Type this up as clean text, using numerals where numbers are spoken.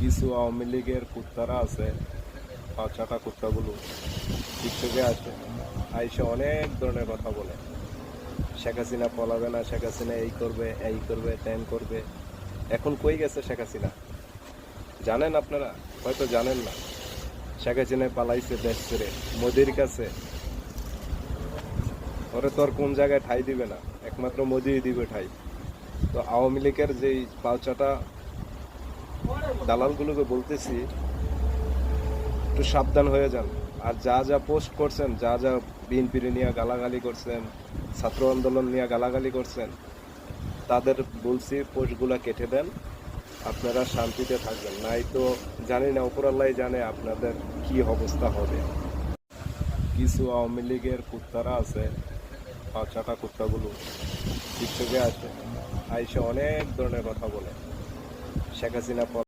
কিছু আওয়ামী লীগের কুত্তারা আছে, পাঁচাটা কুত্তাগুলো টিকটকে আসে, আইসে অনেক ধরনের কথা বলে। শেখ হাসিনা পলাবে না, শেখ হাসিনা এই করবে, এই করবে, ত্যান করবে। এখন কই গেছে শেখ হাসিনা জানেন আপনারা? হয়তো জানেন না। শেখ হাসিনা পালাইছে দেশ ছেড়ে মোদির কাছে। ওরে তো আর কোন জায়গায় ঠাই দিবে না, একমাত্র মোদিই দিবে ঠাই। তো আওয়ামী লীগের যেই পাঁচাটা দালালগুলোকে বলতেছি, একটু সাবধান হয়ে যান। আর যা যা পোস্ট করছেন, যা যা বিএনপি নিয়ে গালাগালি করছেন, ছাত্র আন্দোলন নিয়ে গালাগালি করছেন, তাদের বলছি পোস্টগুলা কেটে দেন, আপনারা শান্তিতে থাকবেন। নাই তো জানি না, উপরাল্লাই জানে আপনাদের কি অবস্থা হবে। কিছু আওয়ামী লীগের কুত্তারা আছে, পাঁচাটা কুত্তাগুলো টিকটকে আসে, আইসে অনেক ধরনের কথা বলে। শেখ হাসিনা